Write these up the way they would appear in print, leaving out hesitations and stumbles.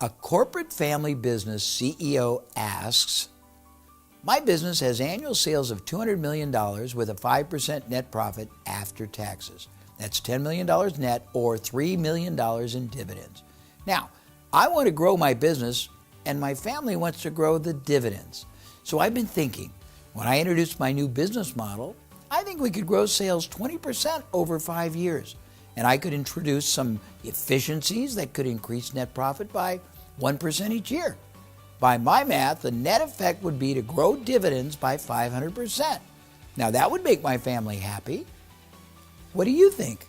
A corporate family business CEO asks, my business has annual sales of $200 million with a 5% net profit after taxes. That's $10 million net or $3 million in dividends. Now, I want to grow my business and my family wants to grow the dividends. So I've been thinking, when I introduced my new business model, I think we could grow sales 20% over 5 years. And I could introduce some efficiencies that could increase net profit by 1% each year. By my math, the net effect would be to grow dividends by 500%. Now that would make my family happy. What do you think?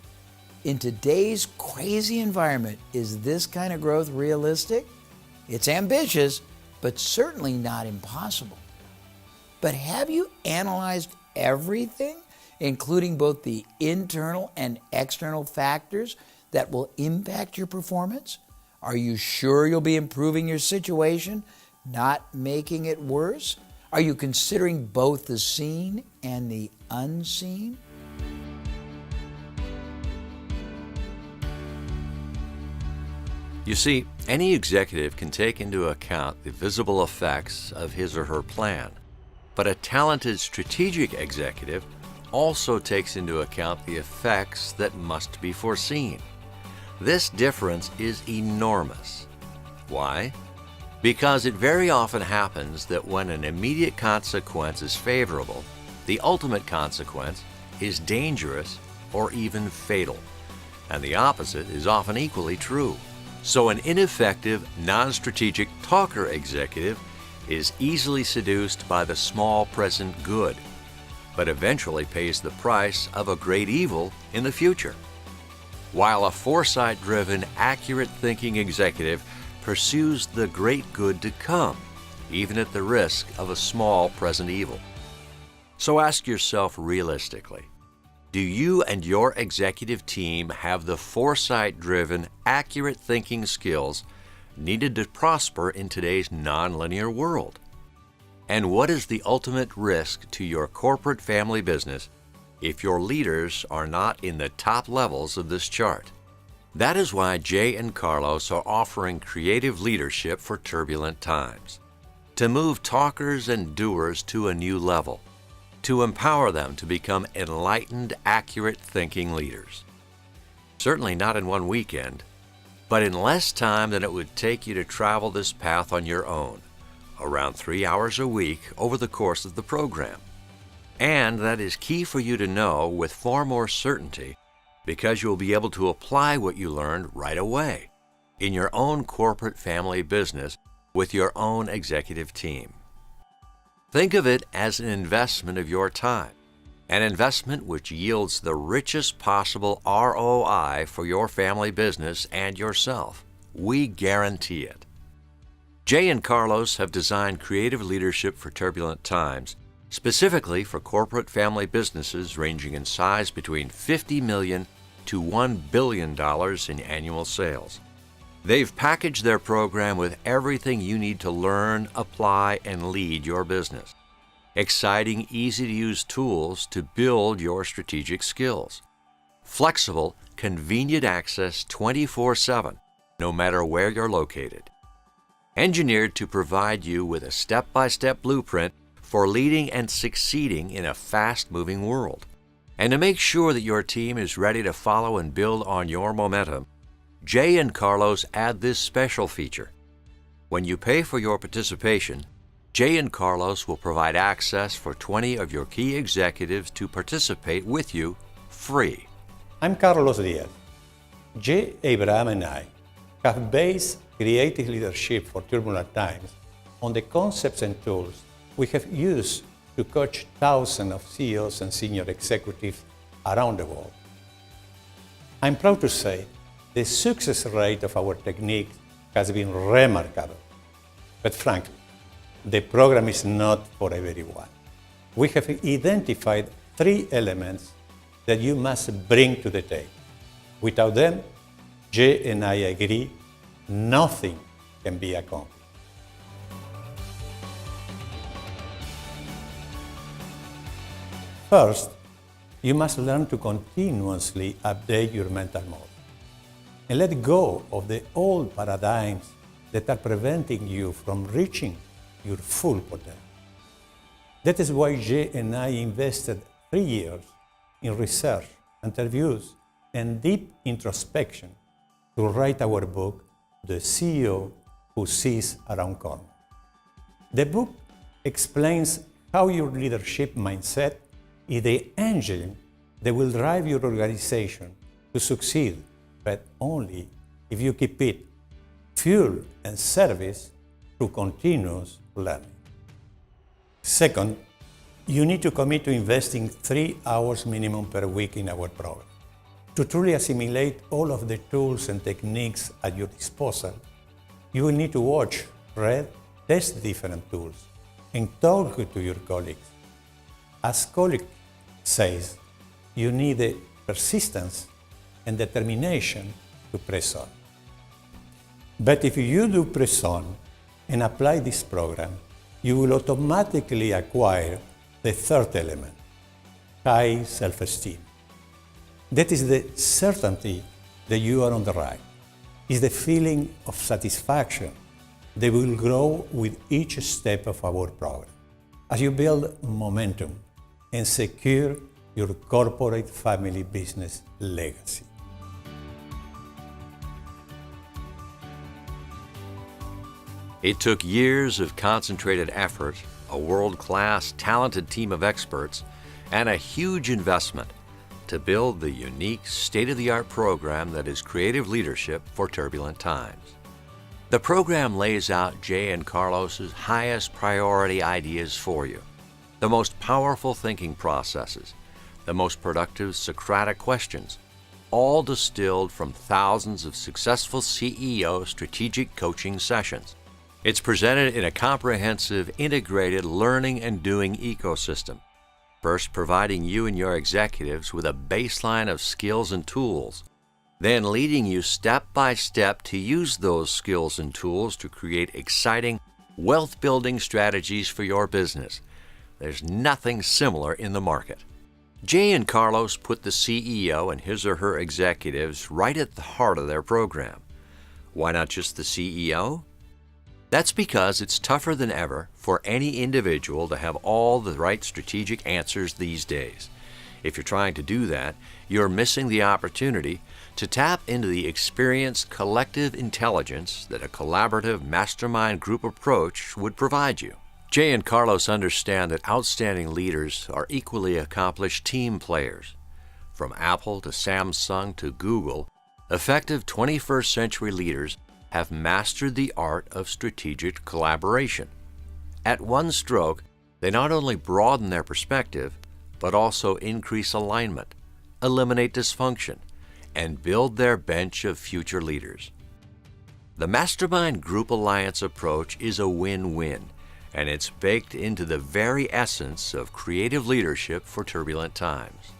In today's crazy environment, is this kind of growth realistic? It's ambitious, but certainly not impossible. But have you analyzed everything, including both the internal and external factors that will impact your performance? Are you sure you'll be improving your situation, not making it worse? Are you considering both the seen and the unseen? You see, any executive can take into account the visible effects of his or her plan, but a talented strategic executive also takes into account the effects that must be foreseen. This difference is enormous. Why? Because it very often happens that when an immediate consequence is favorable, the ultimate consequence is dangerous or even fatal, and the opposite is often equally true. So an ineffective, non-strategic talker executive is easily seduced by the small present good, but eventually pays the price of a great evil in the future. While a foresight-driven, accurate thinking executive pursues the great good to come, even at the risk of a small present evil. So ask yourself realistically, do you and your executive team have the foresight-driven, accurate thinking skills needed to prosper in today's nonlinear world? And what is the ultimate risk to your corporate family business if your leaders are not in the top levels of this chart? That is why Jay and Carlos are offering creative leadership for turbulent times, to move talkers and doers to a new level, to empower them to become enlightened, accurate thinking leaders. Certainly not in one weekend, but in less time than it would take you to travel this path on your own, around 3 hours a week over the course of the program. And that is key for you to know with far more certainty, because you will be able to apply what you learned right away in your own corporate family business with your own executive team. Think of it as an investment of your time, an investment which yields the richest possible ROI for your family business and yourself. We guarantee it. Jay and Carlos have designed creative leadership for turbulent times, specifically for corporate family businesses ranging in size between $50 million to $1 billion in annual sales. They've packaged their program with everything you need to learn, apply, and lead your business. Exciting, easy-to-use tools to build your strategic skills. Flexible, convenient access 24/7, no matter where you're located. Engineered to provide you with a step-by-step blueprint for leading and succeeding in a fast-moving world. And to make sure that your team is ready to follow and build on your momentum, Jay and Carlos add this special feature. When you pay for your participation, Jay and Carlos will provide access for 20 of your key executives to participate with you free. I'm Carlos Diaz. Jay, Abraham, and I have based creative leadership for turbulent times on the concepts and tools we have used to coach thousands of CEOs and senior executives around the world. I'm proud to say the success rate of our technique has been remarkable. But frankly, the program is not for everyone. We have identified 3 elements that you must bring to the table. Without them, Jay and I agree, nothing can be accomplished. First, you must learn to continuously update your mental model and let go of the old paradigms that are preventing you from reaching your full potential. That is why Jay and I invested 3 years in research, interviews, and deep introspection to write our book, The CEO Who Sees Around Corners. The book explains how your leadership mindset is the engine that will drive your organization to succeed, but only if you keep it fueled and serviced through continuous learning. Second, you need to commit to investing 3 hours minimum per week in our program. To truly assimilate all of the tools and techniques at your disposal, you will need to watch, read, test different tools, and talk to your colleagues. As colleague says, you need the persistence and determination to press on. But if you do press on and apply this program, you will automatically acquire the third element, high self-esteem. That is the certainty that you are on the right. It's the feeling of satisfaction that will grow with each step of our program as you build momentum and secure your corporate family business legacy. It took years of concentrated effort, a world-class, talented team of experts, and a huge investment to build the unique, state-of-the-art program that is creative leadership for turbulent times. The program lays out Jay and Carlos's highest priority ideas for you, the most powerful thinking processes, the most productive Socratic questions, all distilled from thousands of successful CEO strategic coaching sessions. It's presented in a comprehensive, integrated learning and doing ecosystem, first providing you and your executives with a baseline of skills and tools, then leading you step by step to use those skills and tools to create exciting, wealth-building strategies for your business. There's nothing similar in the market. Jay and Carlos put the CEO and his or her executives right at the heart of their program. Why not just the CEO? That's because it's tougher than ever for any individual to have all the right strategic answers these days. If you're trying to do that, you're missing the opportunity to tap into the experienced collective intelligence that a collaborative mastermind group approach would provide you. Jay and Carlos understand that outstanding leaders are equally accomplished team players. From Apple to Samsung to Google, effective 21st century leaders have mastered the art of strategic collaboration. At one stroke, they not only broaden their perspective, but also increase alignment, eliminate dysfunction, and build their bench of future leaders. The Mastermind Group Alliance approach is a win-win, and it's baked into the very essence of creative leadership for turbulent times.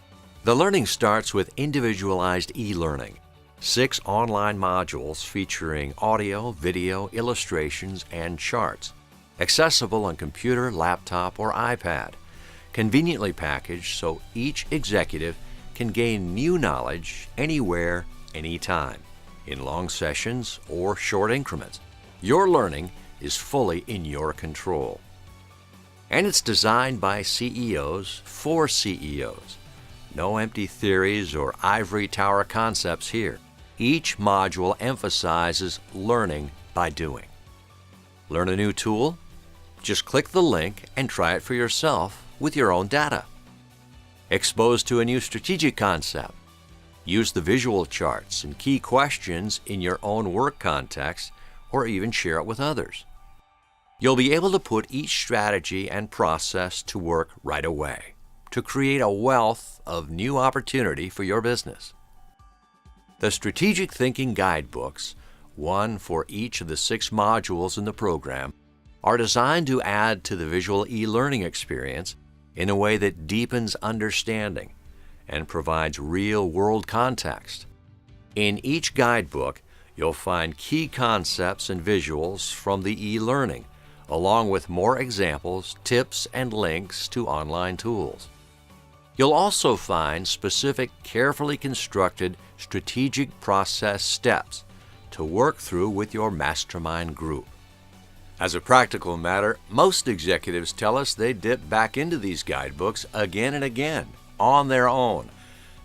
The learning starts with individualized e-learning, 6 online modules featuring audio, video, illustrations, and charts, accessible on computer, laptop, or iPad, conveniently packaged so each executive can gain new knowledge anywhere, anytime, in long sessions or short increments. Your learning is fully in your control. And it's designed by CEOs for CEOs. No empty theories or ivory tower concepts here. Each module emphasizes learning by doing. Learn a new tool? Just click the link and try it for yourself with your own data. Exposed to a new strategic concept? Use the visual charts and key questions in your own work context, or even share it with others. You'll be able to put each strategy and process to work right away to create a wealth of new opportunity for your business. The Strategic Thinking Guidebooks, one for each of the 6 modules in the program, are designed to add to the visual e-learning experience in a way that deepens understanding and provides real-world context. In each guidebook, you'll find key concepts and visuals from the e-learning, along with more examples, tips, and links to online tools. You'll also find specific, carefully constructed strategic process steps to work through with your mastermind group. As a practical matter, most executives tell us they dip back into these guidebooks again and again on their own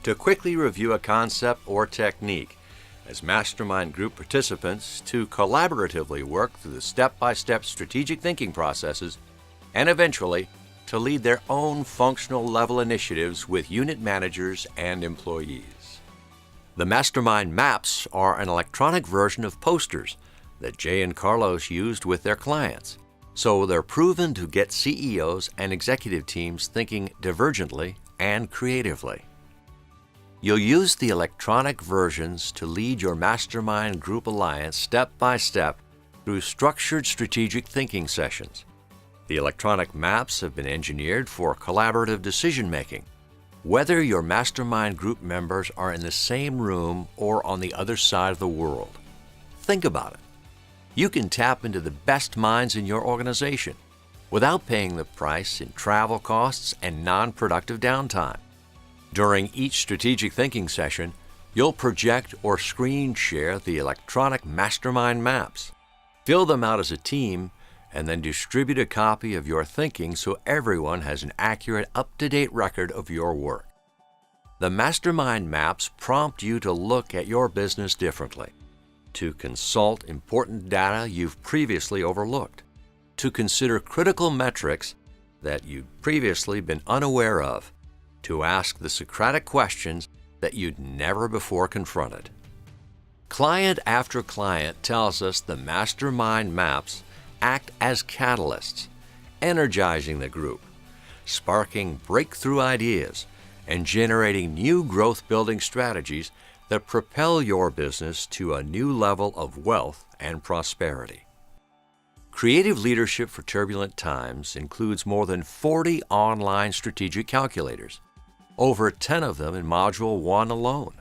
to quickly review a concept or technique as mastermind group participants to collaboratively work through the step-by-step strategic thinking processes and eventually to lead their own functional level initiatives with unit managers and employees. The mastermind maps are an electronic version of posters that Jay and Carlos used with their clients, so they're proven to get CEOs and executive teams thinking divergently and creatively. You'll use the electronic versions to lead your mastermind group alliance step by step through structured strategic thinking sessions. The electronic maps have been engineered for collaborative decision-making, whether your mastermind group members are in the same room or on the other side of the world. Think about it. You can tap into the best minds in your organization without paying the price in travel costs and non-productive downtime. During each strategic thinking session, you'll project or screen share the electronic mastermind maps. Fill them out as a team and then distribute a copy of your thinking so everyone has an accurate, up-to-date record of your work. The mastermind maps prompt you to look at your business differently, to consult important data you've previously overlooked, to consider critical metrics that you'd previously been unaware of, to ask the Socratic questions that you'd never before confronted. Client after client tells us the mastermind maps act as catalysts, energizing the group, sparking breakthrough ideas, and generating new growth-building strategies that propel your business to a new level of wealth and prosperity. Creative Leadership for Turbulent Times includes more than 40 online strategic calculators, over 10 of them in Module 1 alone.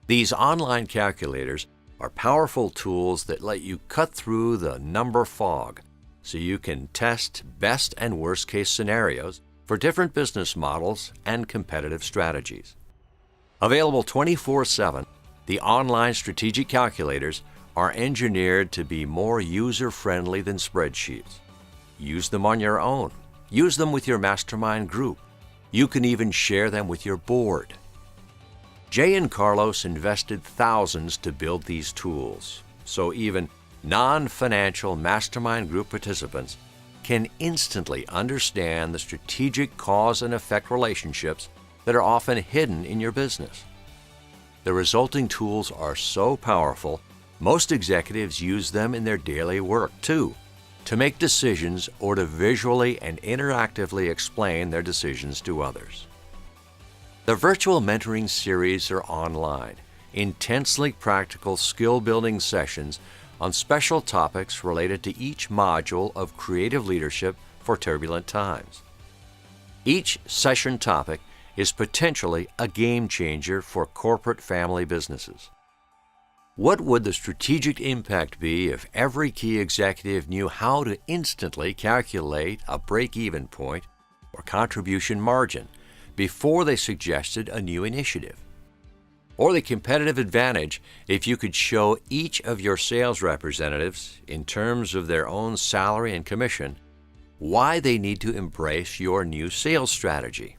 These online calculators are powerful tools that let you cut through the number fog so you can test best and worst case scenarios for different business models and competitive strategies. Available 24/7, the online strategic calculators are engineered to be more user-friendly than spreadsheets. Use them on your own. Use them with your mastermind group. You can even share them with your board. Jay and Carlos invested thousands to build these tools, so even non-financial mastermind group participants can instantly understand the strategic cause and effect relationships that are often hidden in your business. The resulting tools are so powerful, most executives use them in their daily work too, to make decisions or to visually and interactively explain their decisions to others. The virtual mentoring series are online, intensely practical skill-building sessions on special topics related to each module of Creative Leadership for Turbulent Times. Each session topic is potentially a game changer for corporate family businesses. What would the strategic impact be if every key executive knew how to instantly calculate a break-even point or contribution margin before they suggested a new initiative? Or the competitive advantage if you could show each of your sales representatives, in terms of their own salary and commission, why they need to embrace your new sales strategy.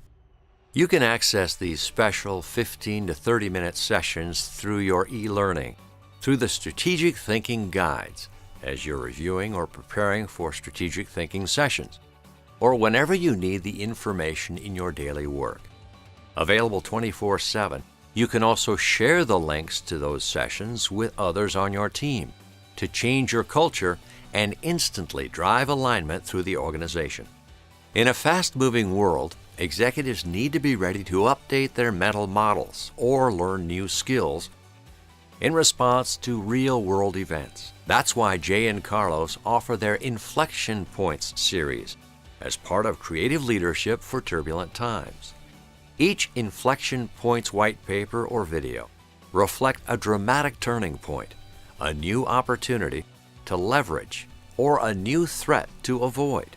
You can access these special 15 to 30-minute sessions through your e-learning, through the Strategic Thinking Guides, as you're reviewing or preparing for strategic thinking sessions, or whenever you need the information in your daily work. Available 24/7, you can also share the links to those sessions with others on your team to change your culture and instantly drive alignment through the organization. In a fast-moving world, executives need to be ready to update their mental models or learn new skills in response to real-world events. That's why Jay and Carlos offer their Inflection Points series as part of Creative Leadership for Turbulent Times. Each Inflection Points white paper or video reflect a dramatic turning point, a new opportunity to leverage, or a new threat to avoid.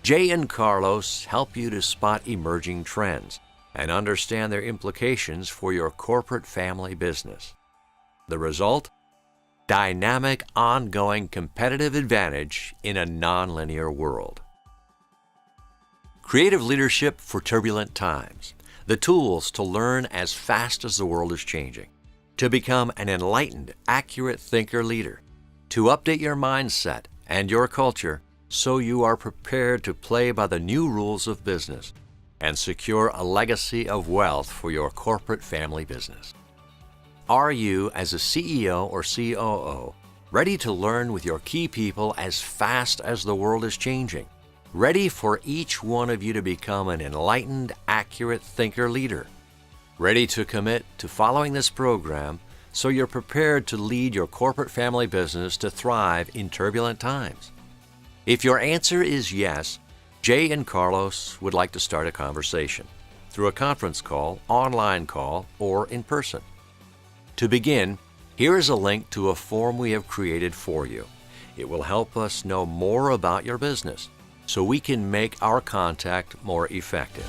Jay and Carlos help you to spot emerging trends and understand their implications for your corporate family business. The result? dynamic, ongoing competitive advantage in a nonlinear world. Creative leadership for turbulent times. The tools to learn as fast as the world is changing. To become an enlightened, accurate thinker leader. To update your mindset and your culture so you are prepared to play by the new rules of business and secure a legacy of wealth for your corporate family business. Are you, as a CEO or COO, ready to learn with your key people as fast as the world is changing? Ready for each one of you to become an enlightened, accurate thinker leader? Ready to commit to following this program so you're prepared to lead your corporate family business to thrive in turbulent times? If your answer is yes, Jay and Carlos would like to start a conversation through a conference call, online call, or in person. To begin, here is a link to a form we have created for you. It will help us know more about your business so we can make our contact more effective.